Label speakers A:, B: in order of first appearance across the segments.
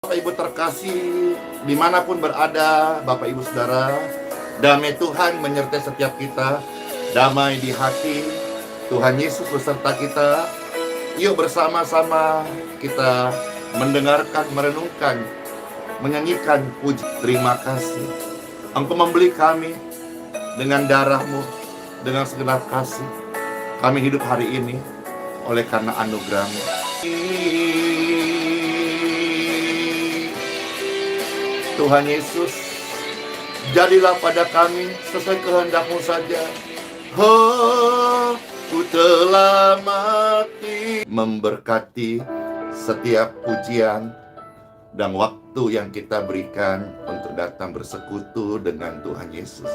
A: Bapak Ibu terkasih, dimanapun berada, Bapak Ibu Saudara, damai Tuhan menyertai setiap kita, damai di hati, Tuhan Yesus beserta kita. Yuk bersama-sama kita mendengarkan, merenungkan, menyanyikan puji. Terima kasih, Engkau membeli kami dengan darah-Mu, dengan segenap kasih. Kami hidup hari ini oleh karena anugerah-Mu. Tuhan Yesus, jadilah pada kami sesuai kehendak-Mu saja. Oh, ku telah mati. Memberkati setiap pujian dan waktu yang kita berikan untuk datang bersekutu dengan Tuhan Yesus.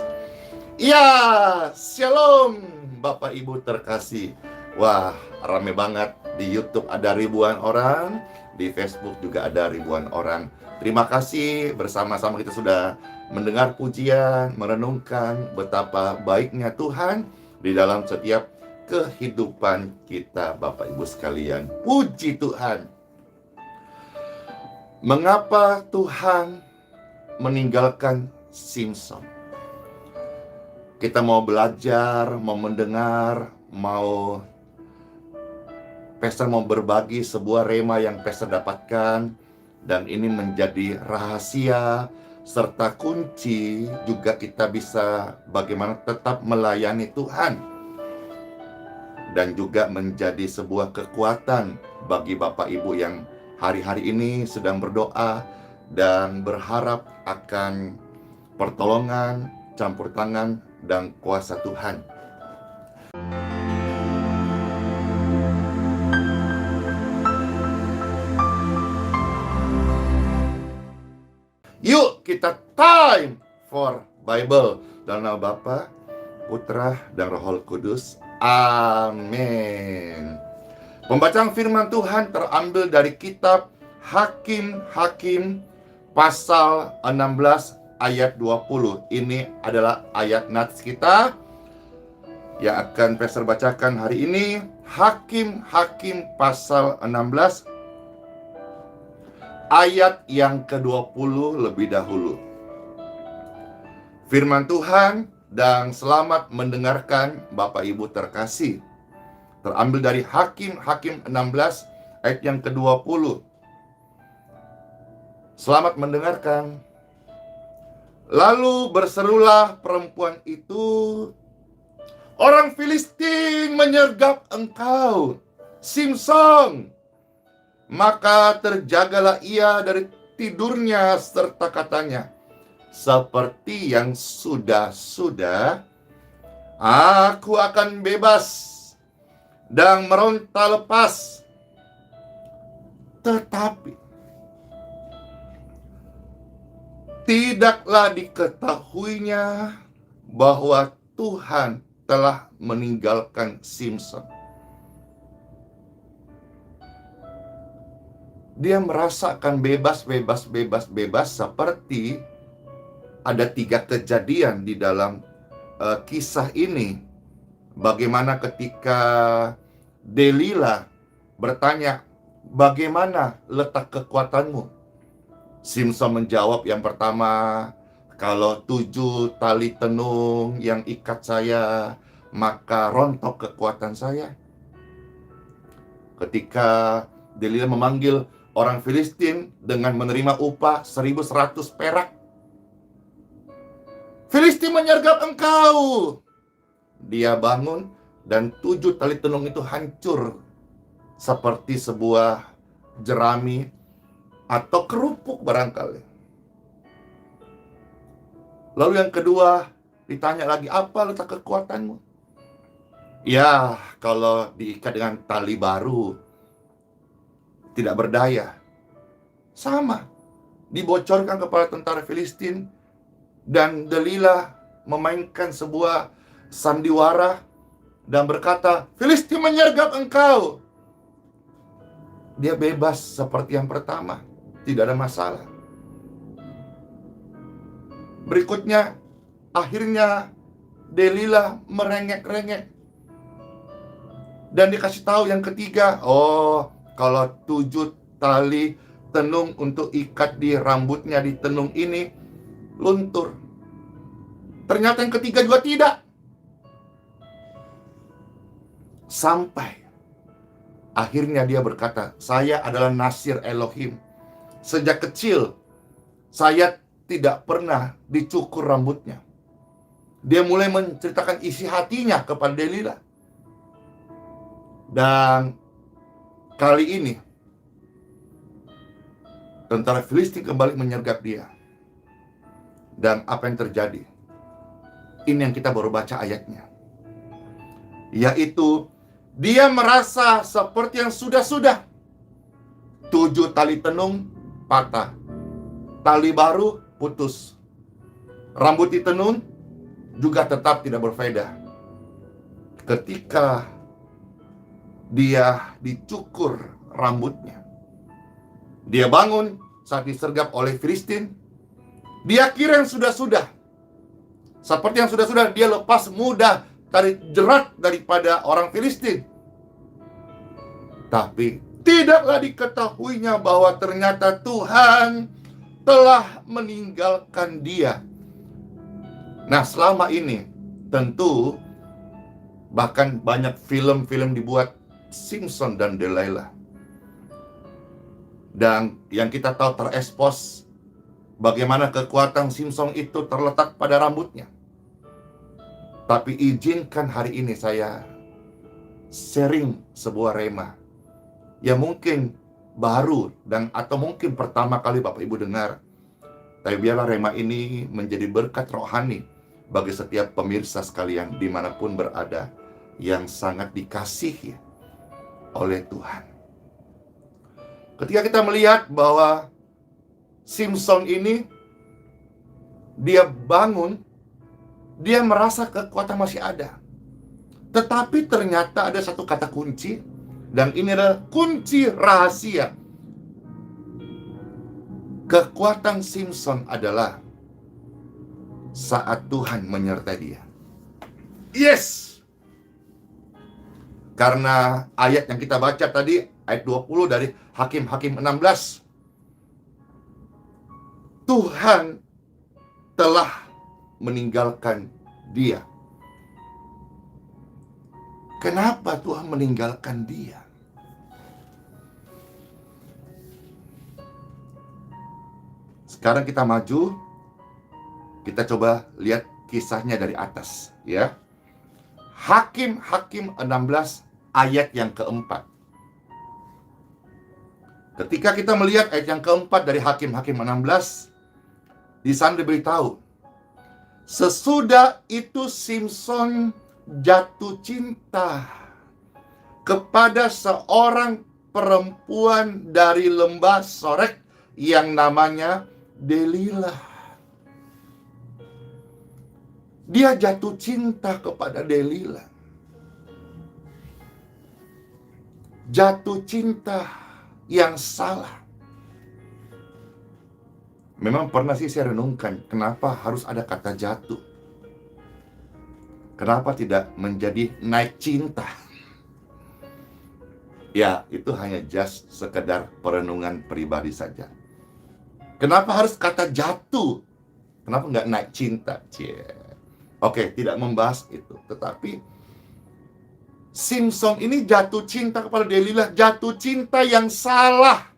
A: Ya, shalom Bapak Ibu terkasih. Wah, rame banget. Di YouTube ada ribuan orang, di Facebook juga ada ribuan orang. Terima kasih, bersama-sama kita sudah mendengar pujian, merenungkan betapa baiknya Tuhan di dalam setiap kehidupan kita, Bapak Ibu sekalian. Puji Tuhan. Mengapa Tuhan meninggalkan Simson? Kita mau belajar, mau mendengar, Pastor mau berbagi sebuah rema yang Pastor dapatkan. Dan ini menjadi rahasia serta kunci juga kita bisa bagaimana tetap melayani Tuhan. Dan juga menjadi sebuah kekuatan bagi Bapak Ibu yang hari-hari ini sedang berdoa dan berharap akan pertolongan, campur tangan, dan kuasa Tuhan. Yuk kita time for Bible. Dalam nama Bapa, Putra, dan Roh Kudus. Amin. Pembacaan firman Tuhan terambil dari kitab Hakim-Hakim pasal 16 ayat 20. Ini adalah ayat nats kita yang akan Pastor bacakan hari ini. Hakim-Hakim pasal 16 ayat yang ke-20 lebih dahulu. Firman Tuhan dan selamat mendengarkan Bapak Ibu terkasih. Terambil dari Hakim-Hakim 16 ayat yang ke-20. Selamat mendengarkan. Lalu berserulah perempuan itu, "Orang Filistin menyergap engkau, Simson." Maka terjagalah ia dari tidurnya serta katanya, "Seperti yang sudah-sudah, aku akan bebas dan meronta lepas." Tetapi tidaklah diketahuinya bahwa Tuhan telah meninggalkan Simson. Dia merasakan bebas seperti ada 3 kejadian di dalam kisah ini. Bagaimana ketika Delila bertanya, "Bagaimana letak kekuatanmu?" Simson menjawab yang pertama, "Kalau 7 tali tenung yang ikat saya, maka rontok kekuatan saya." Ketika Delila memanggil orang Filistin dengan menerima upah 1.100 perak. "Filistin menyergap engkau." Dia bangun dan 7 tali tenung itu hancur seperti sebuah jerami atau kerupuk barangkali. Lalu yang kedua ditanya lagi, "Apa letak kekuatanmu?" "Ya, kalau diikat dengan tali baru tidak berdaya." Sama, dibocorkan kepada tentara Filistin, dan Delila memainkan sebuah sandiwara dan berkata, "Filistin menyergap engkau." Dia bebas seperti yang pertama, tidak ada masalah. Berikutnya, akhirnya Delila merengek-rengek dan dikasih tahu yang ketiga, "Oh, kalau 7 tali tenung untuk ikat di rambutnya di tenung ini luntur. Ternyata yang ketiga juga tidak. Sampai akhirnya dia berkata, saya adalah Nasir Elohim. Sejak kecil saya tidak pernah dicukur rambutnya. Dia mulai menceritakan isi hatinya kepada Delila. Dan kali ini tentara Filistin kembali menyergap dia. Dan apa yang terjadi? Ini yang kita baru baca ayatnya. Yaitu dia merasa seperti yang sudah-sudah. 7 tali tenung patah, tali baru putus, rambut ditenun juga tetap tidak berfaedah. Ketika dia dicukur rambutnya, dia bangun saat disergap oleh Filistin. Dia kira yang sudah-sudah, seperti yang sudah-sudah, dia lepas mudah dari jerat daripada orang Filistin. Tapi tidaklah diketahuinya bahwa ternyata Tuhan telah meninggalkan dia. Nah, selama ini tentu bahkan banyak film-film dibuat Samson dan Delilah. Dan yang kita tahu terekspos bagaimana kekuatan Samson itu terletak pada rambutnya. Tapi izinkan hari ini saya sharing sebuah rema yang mungkin baru dan atau mungkin pertama kali Bapak Ibu dengar. Tapi biarlah rema ini menjadi berkat rohani bagi setiap pemirsa sekalian dimanapun berada yang sangat dikasihi oleh Tuhan. Ketika kita melihat bahwa Samson ini, dia bangun, dia merasa kekuatan masih ada. Tetapi ternyata ada satu kata kunci, dan ini adalah kunci rahasia. Kekuatan Samson adalah saat Tuhan menyertai dia. Yes! Karena ayat yang kita baca tadi, ayat 20 dari Hakim-Hakim 16. Tuhan telah meninggalkan dia. Kenapa Tuhan meninggalkan dia? Sekarang kita maju, kita coba lihat kisahnya dari atas, ya. Hakim-Hakim 16 ayat yang keempat. Ketika kita melihat ayat yang keempat dari Hakim-Hakim 16, di sana diberitahu, sesudah itu Samson jatuh cinta kepada seorang perempuan dari lembah Sorek yang namanya Delila. Dia jatuh cinta kepada Delila. Jatuh cinta yang salah. Memang pernah sih saya renungkan, kenapa harus ada kata jatuh? Kenapa tidak menjadi naik cinta? Ya, itu hanya just sekedar perenungan pribadi saja. Kenapa harus kata jatuh? Kenapa nggak naik cinta? Oke, tidak membahas itu. Tetapi Samson ini jatuh cinta kepada Delila, jatuh cinta yang salah.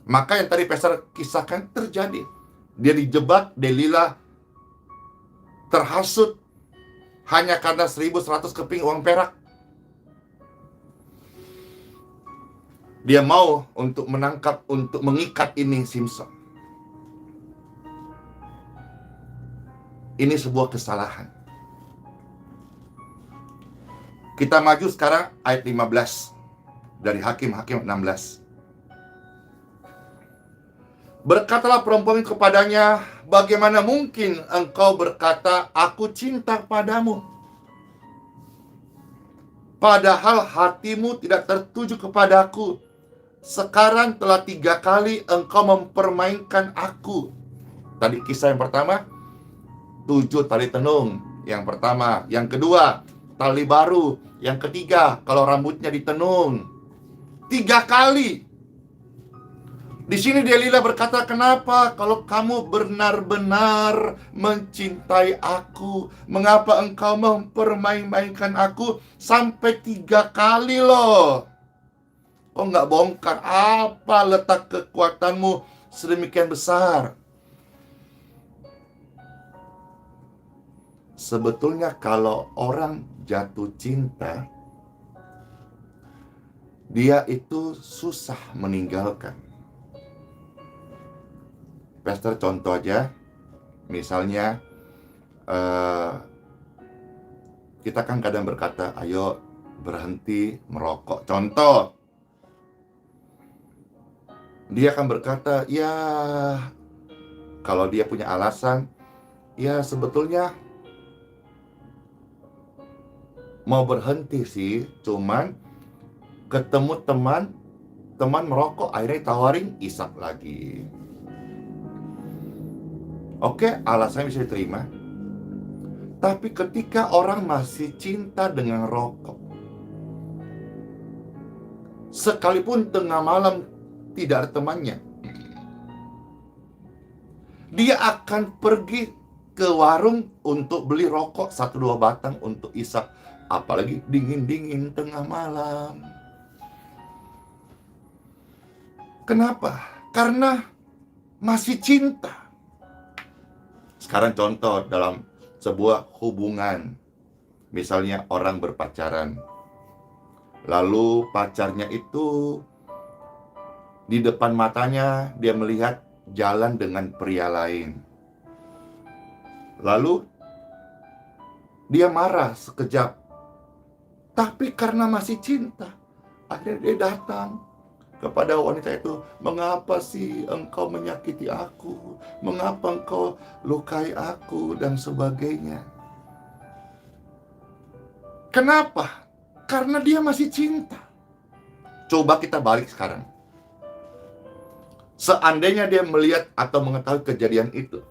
A: Maka yang tadi Pastor kisahkan terjadi. Dia dijebak, Delila terhasut hanya karena 1.100 keping uang perak. Dia mau untuk menangkap, untuk mengikat ini Samson. Ini sebuah kesalahan. Kita maju sekarang ayat 15 dari Hakim-Hakim 16. Berkatalah perempuan kepadanya, bagaimana mungkin engkau berkata, aku cinta padamu, padahal hatimu tidak tertuju kepadaku. Sekarang telah 3 kali engkau mempermainkan aku. Tadi kisah yang pertama, 7 tali tenung. Yang pertama. Yang kedua, tali baru. Yang ketiga, kalau rambutnya ditenung. 3 kali. Di sini Delila berkata, kenapa kalau kamu benar-benar mencintai aku, mengapa engkau mempermain-mainkan aku sampai 3 kali loh? Kok nggak bongkar apa letak kekuatanmu sedemikian besar? Sebetulnya kalau orang jatuh cinta, dia itu susah meninggalkan. Pastor contoh aja, misalnya kita kan kadang berkata, ayo berhenti merokok. Contoh, dia akan berkata, ya kalau dia punya alasan, ya sebetulnya mau berhenti sih, cuman ketemu teman merokok, akhirnya tawarin isap lagi. Oke, alasannya bisa diterima. Tapi ketika orang masih cinta dengan rokok, sekalipun tengah malam tidak ada temannya, dia akan pergi ke warung untuk beli rokok 1-2 batang untuk isap. Apalagi dingin-dingin tengah malam. Kenapa? Karena masih cinta. Sekarang contoh dalam sebuah hubungan. Misalnya orang berpacaran. Lalu pacarnya itu di depan matanya dia melihat jalan dengan pria lain. Lalu dia marah sekejap. Tapi karena masih cinta, akhirnya dia datang kepada wanita itu, mengapa sih engkau menyakiti aku? Mengapa engkau lukai aku? Dan sebagainya. Kenapa? Karena dia masih cinta. Coba kita balik sekarang. Seandainya dia melihat atau mengetahui kejadian itu,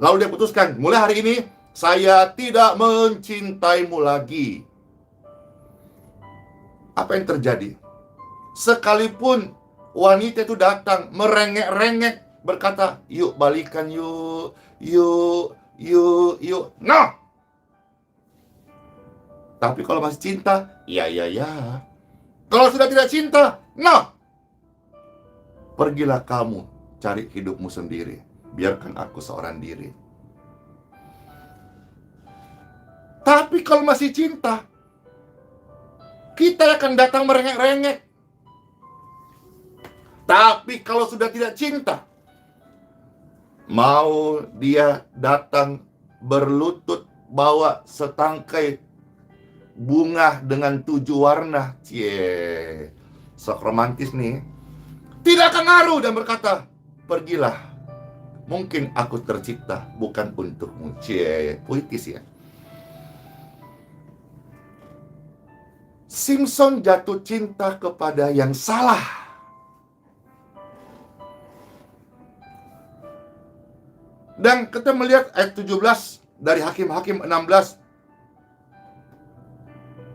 A: lalu dia putuskan, mulai hari ini, saya tidak mencintaimu lagi. Apa yang terjadi? Sekalipun wanita itu datang merengek-rengek, berkata, yuk balikan yuk, yuk. No! Tapi kalau masih cinta, ya. Kalau sudah tidak cinta, no! Pergilah kamu cari hidupmu sendiri. Biarkan aku seorang diri. Tapi kalau masih cinta, kita akan datang merengek-rengek. Tapi kalau sudah tidak cinta, mau dia datang berlutut bawa setangkai bunga dengan 7 warna. Sok romantis nih. Tidak akan ngaruh dan berkata, pergilah. Mungkin aku tercipta bukan untukmu. Puitis ya. Simpson jatuh cinta kepada yang salah. Dan kita melihat ayat 17 dari Hakim-Hakim 16.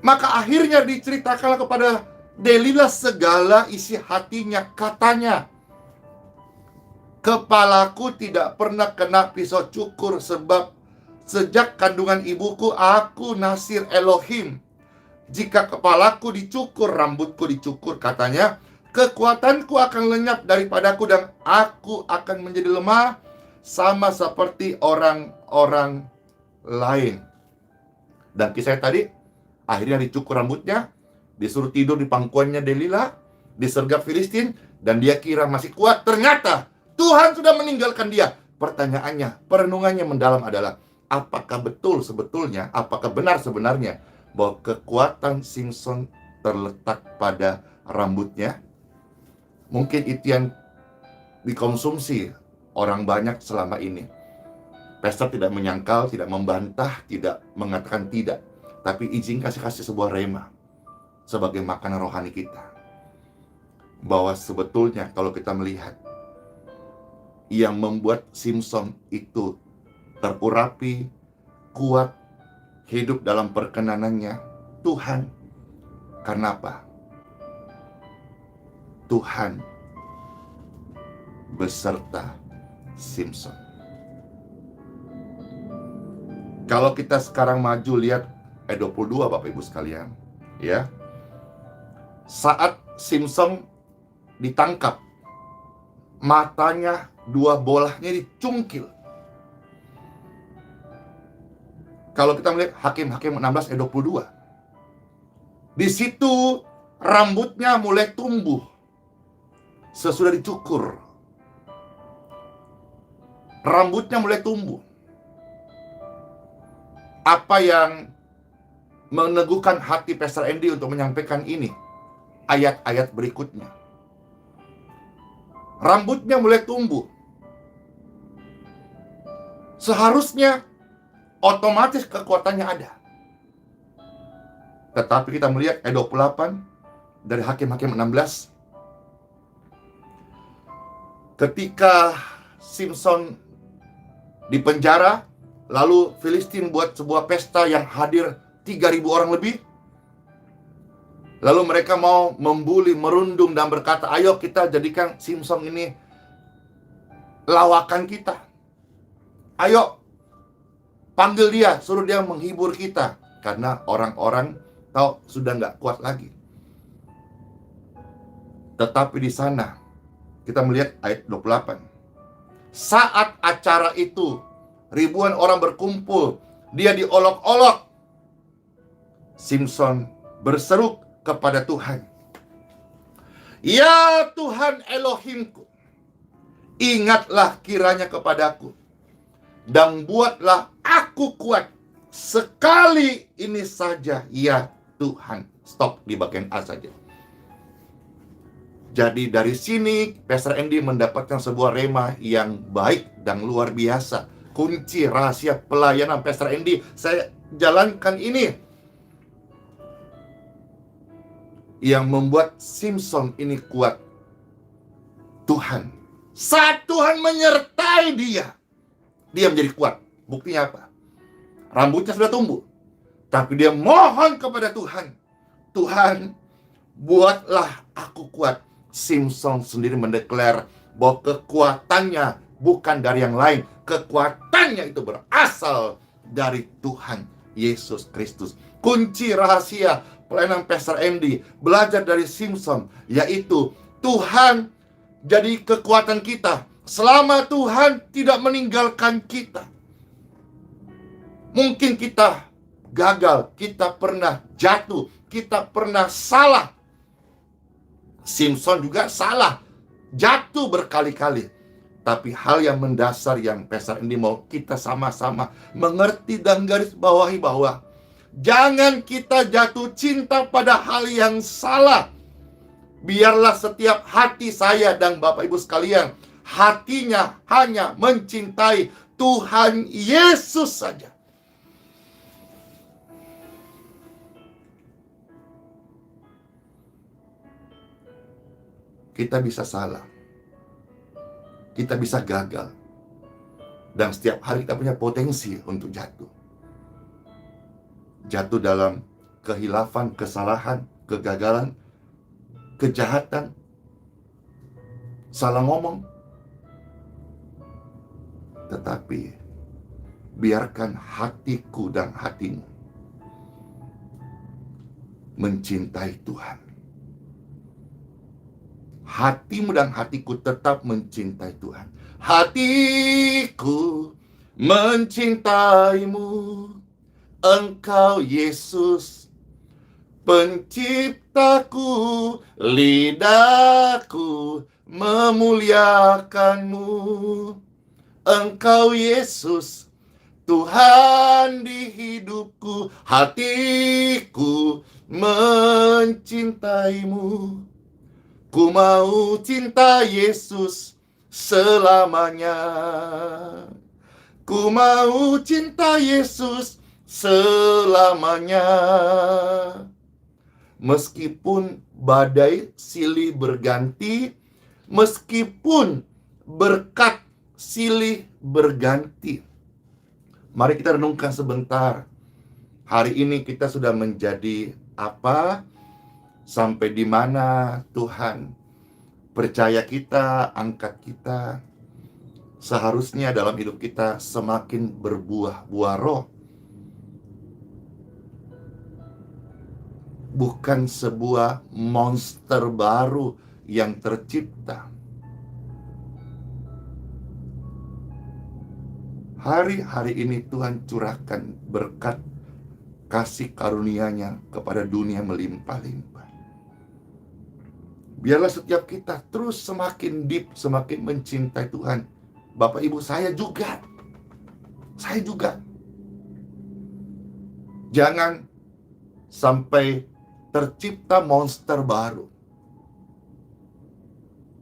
A: Maka akhirnya diceritakan kepada Delila segala isi hatinya. Katanya, kepalaku tidak pernah kena pisau cukur, sebab sejak kandungan ibuku aku nasir Elohim. Jika kepalaku dicukur, rambutku dicukur, katanya, kekuatanku akan lenyap daripadaku dan aku akan menjadi lemah sama seperti orang-orang lain. Dan kisah tadi, akhirnya dicukur rambutnya, disuruh tidur di pangkuannya Delila, disergap Filistin, dan dia kira masih kuat. Ternyata Tuhan sudah meninggalkan dia. Pertanyaannya, perenungannya mendalam adalah, apakah betul sebetulnya, apakah benar sebenarnya bahwa kekuatan Simpson terletak pada rambutnya? Mungkin itu yang dikonsumsi orang banyak selama ini. Pastor tidak menyangkal, tidak membantah, tidak mengatakan tidak, tapi izin kasih sebuah rema sebagai makanan rohani kita, bahwa sebetulnya kalau kita melihat yang membuat Simpson itu terurapi, kuat, hidup dalam perkenanannya Tuhan. Karena apa? Tuhan beserta Simson. Kalau kita sekarang maju lihat ayat 22 Bapak Ibu sekalian, ya. Saat Simson ditangkap, matanya dua bolahnya dicungkil. Kalau kita melihat Hakim-Hakim 16 ayat 22, di situ rambutnya mulai tumbuh sesudah dicukur. Rambutnya mulai tumbuh. Apa yang meneguhkan hati Pastor Andy untuk menyampaikan ini? Ayat-ayat berikutnya. Rambutnya mulai tumbuh. Seharusnya otomatis kekuatannya ada. Tetapi kita melihat ayat 28 dari Hakim-Hakim 16. Ketika Simson di penjara, lalu Filistin buat sebuah pesta yang hadir 3.000 orang lebih. Lalu mereka mau membuli, merundung dan berkata, ayo kita jadikan Simson ini lawakan kita. Ayo panggil dia, suruh dia menghibur kita. Karena orang-orang tahu sudah nggak kuat lagi. Tetapi di sana kita melihat ayat 28. Saat acara itu, ribuan orang berkumpul, dia diolok-olok. Simson berseru kepada Tuhan, ya Tuhan Elohimku, ingatlah kiranya kepadaku, dan buatlah aku kuat sekali ini saja, ya Tuhan. Stop di bagian A saja. Jadi dari sini Pastor Andy mendapatkan sebuah rema yang baik dan luar biasa. Kunci rahasia pelayanan Pastor Andy saya jalankan ini, yang membuat Simson ini kuat. Tuhan. Saat Tuhan menyertai dia, dia menjadi kuat. Buktinya apa? Rambutnya sudah tumbuh, tapi dia mohon kepada Tuhan, Tuhan, buatlah aku kuat. Simson sendiri mendeklar bahwa kekuatannya bukan dari yang lain. Kekuatannya itu berasal dari Tuhan Yesus Kristus. Kunci rahasia pelayanan Pastor Andy belajar dari Simson, yaitu Tuhan jadi kekuatan kita selama Tuhan tidak meninggalkan kita. Mungkin kita gagal, kita pernah jatuh, kita pernah salah. Simson juga salah, jatuh berkali-kali. Tapi hal yang mendasar yang Pastor Andy mau kita sama-sama mengerti dan garis bawahi bahwa jangan kita jatuh cinta pada hal yang salah. Biarlah setiap hati saya dan Bapak Ibu sekalian, hatinya hanya mencintai Tuhan Yesus saja. Kita bisa salah, kita bisa gagal, dan setiap hari kita punya potensi untuk jatuh. Jatuh dalam kehilafan, kesalahan, kegagalan, kejahatan, salah ngomong. Tetapi biarkan hatiku dan hatimu mencintai Tuhan. Hatimu dan hatiku tetap mencintai Tuhan. Hatiku mencintaimu, Engkau Yesus Penciptaku, lidahku memuliakanmu. Engkau Yesus Tuhan di hidupku, hatiku mencintaimu. Ku mau cinta Yesus selamanya. Ku mau cinta Yesus selamanya. Meskipun badai silih berganti, meskipun berkat silih berganti. Mari kita renungkan sebentar. Hari ini kita sudah menjadi apa? Sampai di mana Tuhan percaya kita, angkat kita, seharusnya dalam hidup kita semakin berbuah roh. Bukan sebuah monster baru yang tercipta. Hari-hari ini Tuhan curahkan berkat kasih karunia-Nya kepada dunia melimpah-limpah. Biarlah setiap kita terus semakin deep, semakin mencintai Tuhan. Bapak Ibu, saya juga. Jangan sampai tercipta monster baru.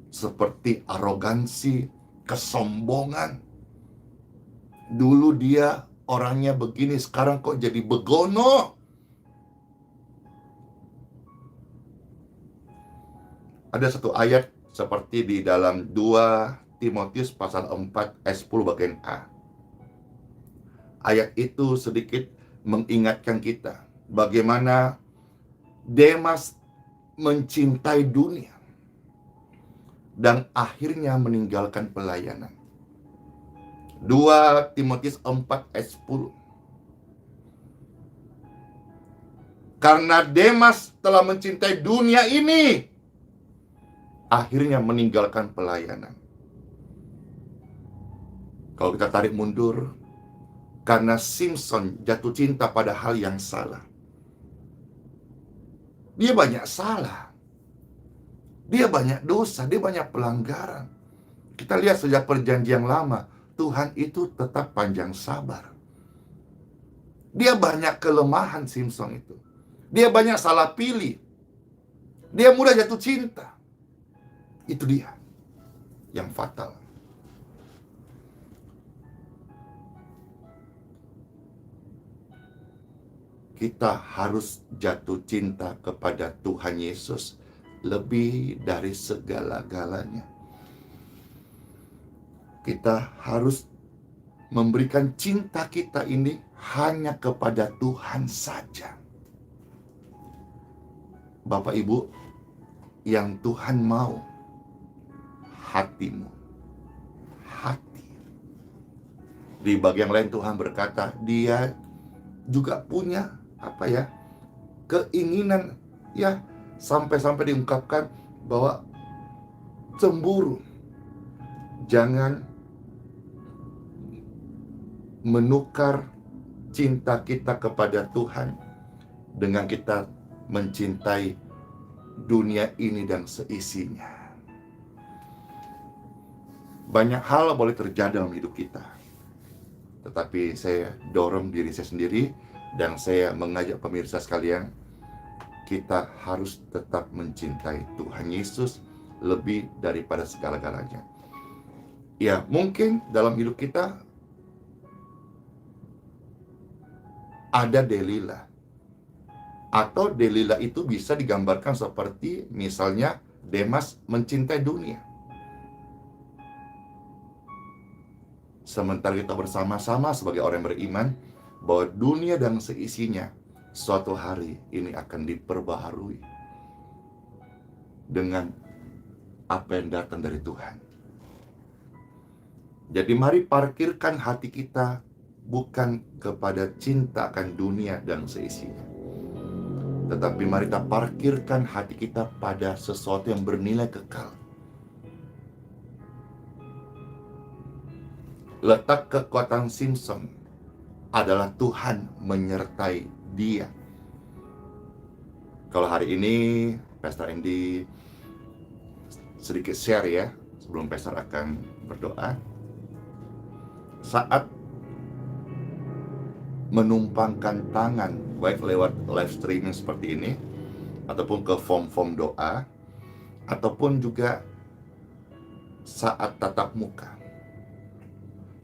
A: Seperti arogansi, kesombongan. Dulu dia orangnya begini, sekarang kok jadi begono. Ada satu ayat seperti di dalam 2 Timotius pasal 4 ayat 10 bagian A. Ayat itu sedikit mengingatkan kita bagaimana Demas mencintai dunia dan akhirnya meninggalkan pelayanan. 2 Timotius 4 ayat 10. Karena Demas telah mencintai dunia ini, akhirnya meninggalkan pelayanan. Kalau kita tarik mundur, karena Simpson jatuh cinta pada hal yang salah. Dia banyak salah. Dia banyak dosa, dia banyak pelanggaran. Kita lihat sejak perjanjian lama, Tuhan itu tetap panjang sabar. Dia banyak kelemahan Simpson itu. Dia banyak salah pilih. Dia mudah jatuh cinta. Itu dia yang fatal. Kita harus jatuh cinta kepada Tuhan Yesus lebih dari segala-galanya. Kita harus memberikan cinta kita ini hanya kepada Tuhan saja. Bapak Ibu, yang Tuhan mau hatimu. Hati. Di bagian lain Tuhan berkata, Dia juga punya keinginan, sampai-sampai diungkapkan bahwa cemburu. Jangan menukar cinta kita kepada Tuhan dengan kita mencintai dunia ini dan seisinya. Banyak hal boleh terjadi dalam hidup kita, tetapi saya dorong diri saya sendiri dan saya mengajak pemirsa sekalian, kita harus tetap mencintai Tuhan Yesus lebih daripada segala-galanya. Ya, mungkin dalam hidup kita ada Delilah. Atau Delilah itu bisa digambarkan seperti misalnya Demas mencintai dunia. Sementara kita bersama-sama sebagai orang yang beriman, bahwa dunia dan seisinya suatu hari ini akan diperbaharui dengan apa yang datang dari Tuhan. Jadi mari parkirkan hati kita bukan kepada cinta akan dunia dan seisinya, tetapi mari kita parkirkan hati kita pada sesuatu yang bernilai kekal. Letak kekuatan Simpson adalah Tuhan menyertai dia. Kalau hari ini Pastor Andy sedikit share ya, sebelum Pastor akan berdoa. Saat menumpangkan tangan, baik lewat live streaming seperti ini, ataupun ke form-form doa, ataupun juga saat tatap muka.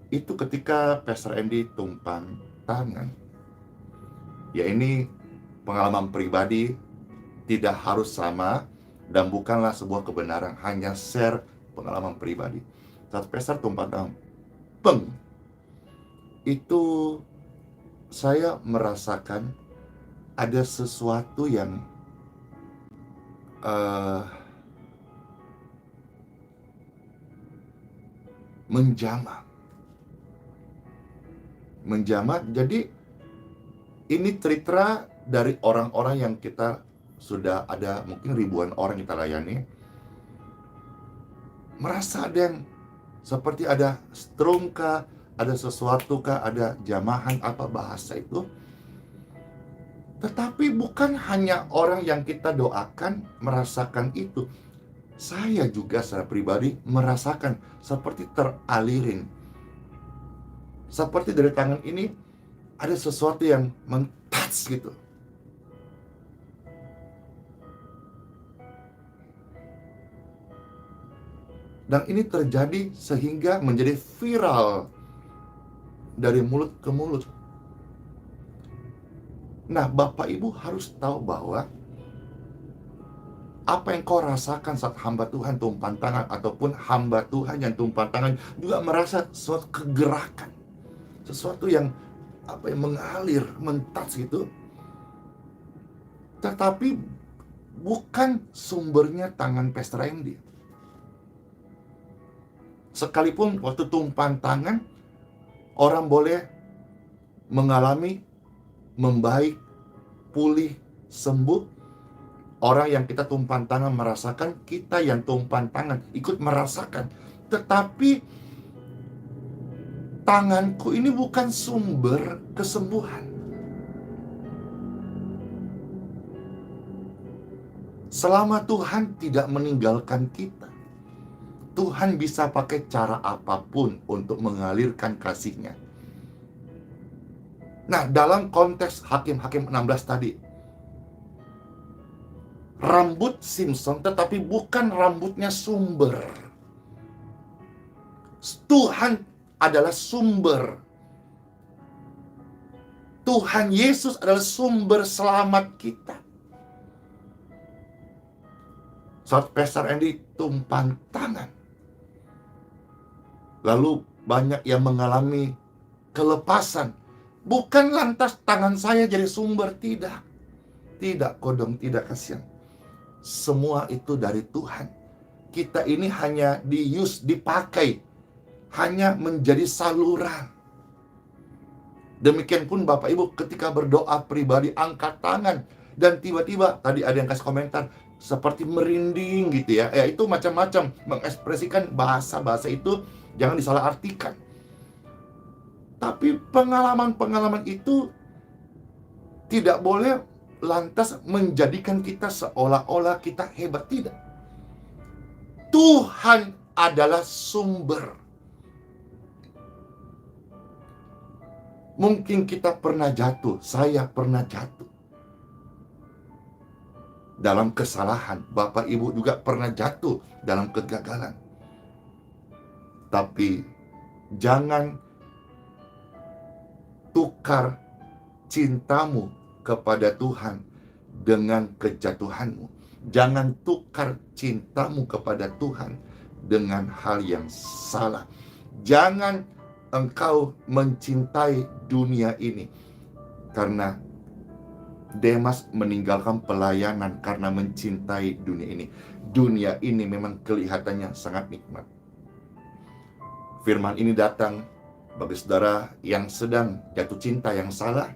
A: Itu ketika Pastor Andy tumpang tangan. Ya, ini pengalaman pribadi, tidak harus sama dan bukanlah sebuah kebenaran, hanya share pengalaman pribadi. Saat Pastor tumpang tangan, peng, itu saya merasakan ada sesuatu yang menjamah. Jadi ini cerita dari orang-orang yang kita sudah ada mungkin ribuan orang kita layani, merasa ada yang seperti ada strum kah, ada sesuatu kah, ada jamahan apa bahasa itu. Tetapi bukan hanya orang yang kita doakan merasakan itu. Saya juga secara pribadi merasakan seperti teralirin. Seperti dari tangan ini ada sesuatu yang men-touch gitu. Dan ini terjadi sehingga menjadi viral dari mulut ke mulut. Nah, Bapak Ibu harus tahu bahwa apa yang kau rasakan saat hamba Tuhan tumpang tangan, ataupun hamba Tuhan yang tumpang tangan juga merasa suatu kegerakan, sesuatu yang mengalir, men-touch gitu. Tetapi bukan sumbernya tangan Pastor Andy. Sekalipun waktu tumpang tangan, orang boleh mengalami membaik, pulih, sembuh. Orang yang kita tumpang tangan merasakan, kita yang tumpang tangan ikut merasakan. Tetapi tanganku ini bukan sumber kesembuhan. Selama Tuhan tidak meninggalkan kita, Tuhan bisa pakai cara apapun untuk mengalirkan kasih-Nya. Nah, dalam konteks Hakim-Hakim 16 tadi, rambut Simpson tetapi bukan rambutnya sumber. Tuhan adalah sumber. Tuhan Yesus adalah sumber selamat kita. Saat Pastor Andy tumpang tangan, lalu banyak yang mengalami kelepasan. Bukan lantas tangan saya jadi sumber, tidak. Tidak, kodong, tidak, kasihan. Semua itu dari Tuhan. Kita ini hanya dipakai, hanya menjadi saluran. Demikian pun Bapak Ibu ketika berdoa pribadi, angkat tangan, dan tiba-tiba tadi ada yang kasih komentar seperti merinding gitu ya. Ya, itu macam-macam mengekspresikan bahasa-bahasa itu, jangan disalahartikan. Tapi pengalaman-pengalaman itu tidak boleh lantas menjadikan kita seolah-olah kita hebat. Tidak. Tuhan adalah sumber. Mungkin kita pernah jatuh, saya pernah jatuh dalam kesalahan. Bapak Ibu juga pernah jatuh dalam kegagalan. Tapi jangan tukar cintamu kepada Tuhan dengan kejatuhanmu. Jangan tukar cintamu kepada Tuhan dengan hal yang salah. Jangan engkau mencintai dunia ini. Karena Demas meninggalkan pelayanan karena mencintai dunia ini. Dunia ini memang kelihatannya sangat nikmat. Firman ini datang bagi saudara yang sedang jatuh cinta yang salah,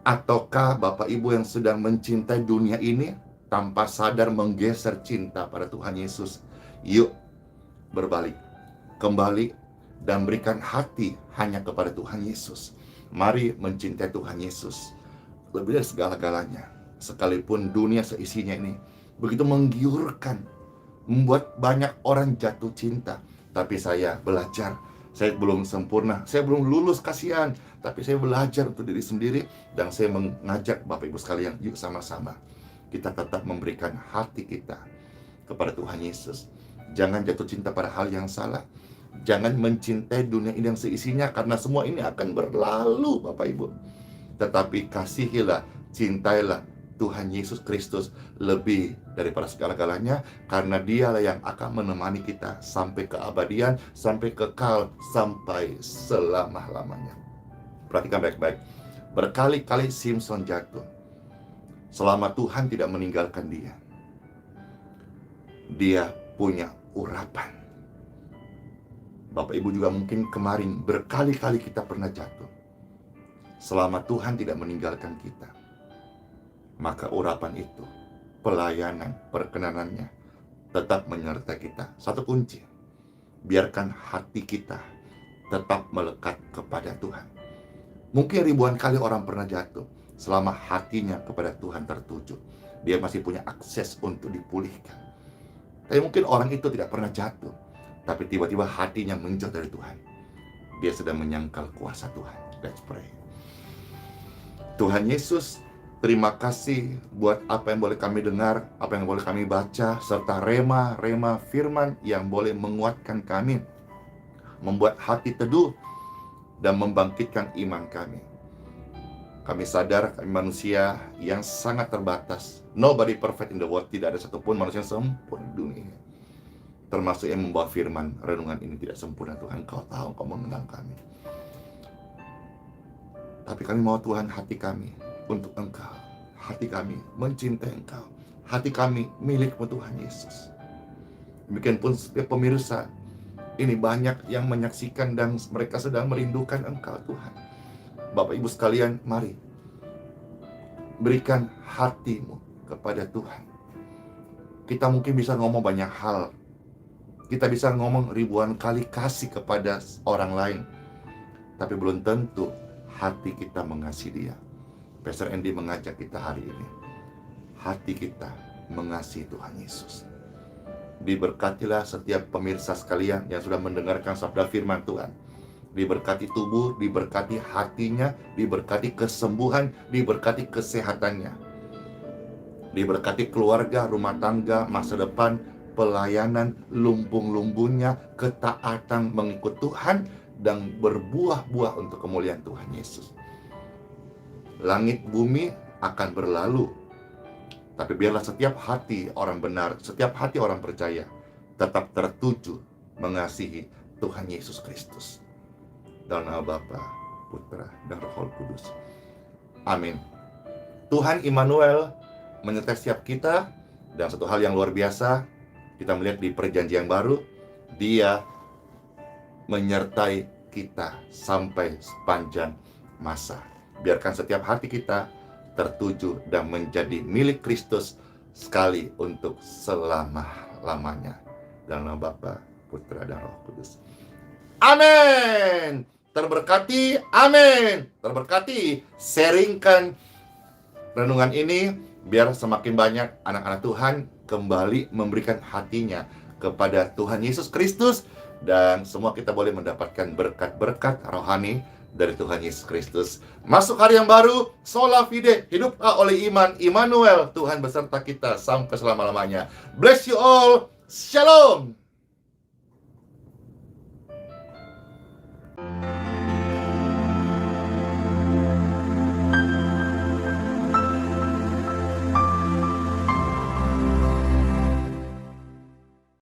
A: ataukah Bapak Ibu yang sedang mencintai dunia ini tanpa sadar menggeser cinta pada Tuhan Yesus. Yuk berbalik, kembali, dan berikan hati hanya kepada Tuhan Yesus. Mari mencintai Tuhan Yesus lebih dari segala-galanya. Sekalipun dunia seisinya ini begitu menggiurkan, membuat banyak orang jatuh cinta, tapi saya belajar. Saya belum sempurna, saya belum lulus, kasihan. Tapi saya belajar untuk diri sendiri. Dan saya mengajak Bapak Ibu sekalian, yuk sama-sama kita tetap memberikan hati kita kepada Tuhan Yesus. Jangan jatuh cinta pada hal yang salah. Jangan mencintai dunia ini yang seisinya, karena semua ini akan berlalu, Bapak Ibu. Tetapi kasihilah, cintailah Tuhan Yesus Kristus lebih daripada segala-galanya, karena Dialah yang akan menemani kita sampai keabadian, sampai kekal, sampai selama-lamanya. Perhatikan baik-baik. Berkali-kali Simpson jatuh, selama Tuhan tidak meninggalkan dia. Dia punya urapan. Bapak Ibu juga mungkin kemarin berkali-kali kita pernah jatuh. Selama Tuhan tidak meninggalkan kita, maka urapan itu, pelayanan, perkenanannya tetap menyertai kita. Satu kunci, biarkan hati kita tetap melekat kepada Tuhan. Mungkin ribuan kali orang pernah jatuh, selama hatinya kepada Tuhan tertuju, dia masih punya akses untuk dipulihkan. Tapi mungkin orang itu tidak pernah jatuh, tapi tiba-tiba hatinya menjauh dari Tuhan. Dia sedang menyangkal kuasa Tuhan. Let's pray. Tuhan Yesus, terima kasih buat apa yang boleh kami dengar, apa yang boleh kami baca, serta rema firman yang boleh menguatkan kami, membuat hati teduh, dan membangkitkan iman kami. Kami sadar kami manusia yang sangat terbatas. Nobody perfect in the world. Tidak ada satupun manusia yang sempurna di dunia ini, termasuk yang membawa firman renungan ini tidak sempurna. Tuhan, Kau tahu, Kau mengenal kami. Tapi kami mau Tuhan, hati kami untuk Engkau, hati kami mencintai Engkau, hati kami milik-Mu Tuhan Yesus. Demikian pun setiap pemirsa ini, banyak yang menyaksikan dan mereka sedang merindukan Engkau Tuhan. Bapak Ibu sekalian, mari berikan hatimu kepada Tuhan. Kita mungkin bisa ngomong banyak hal, kita bisa ngomong ribuan kali kasih kepada orang lain, tapi belum tentu hati kita mengasihi dia. Pastor Andy mengajak kita hari ini, hati kita mengasihi Tuhan Yesus. Diberkatilah setiap pemirsa sekalian yang sudah mendengarkan sabda firman Tuhan. Diberkati tubuh, diberkati hatinya, diberkati kesembuhan, diberkati kesehatannya. Diberkati keluarga, rumah tangga, masa depan, pelayanan, lumbung-lumbungnya, ketaatan mengikut Tuhan, dan berbuah-buah untuk kemuliaan Tuhan Yesus. Langit bumi akan berlalu, tapi biarlah setiap hati orang benar, setiap hati orang percaya tetap tertuju mengasihi Tuhan Yesus Kristus. Dalam nama Bapa, Putra, dan Roh Kudus. Amin. Tuhan Immanuel menyertai setiap kita. Dan satu hal yang luar biasa, kita melihat di perjanjian baru, Dia menyertai kita sampai sepanjang masa. Biarkan setiap hati kita tertuju dan menjadi milik Kristus sekali untuk selama-lamanya. Dalam nama Bapa, Putra, dan Roh Kudus. Amin. Terberkati, amin. Terberkati. Sharingkan renungan ini biar semakin banyak anak-anak Tuhan kembali memberikan hatinya kepada Tuhan Yesus Kristus, dan semua kita boleh mendapatkan berkat-berkat rohani dari Tuhan Yesus Kristus. Masuk hari yang baru, sola fide, hiduplah oleh iman, Immanuel, Tuhan beserta kita sampai selama-lamanya. Bless you all. Shalom.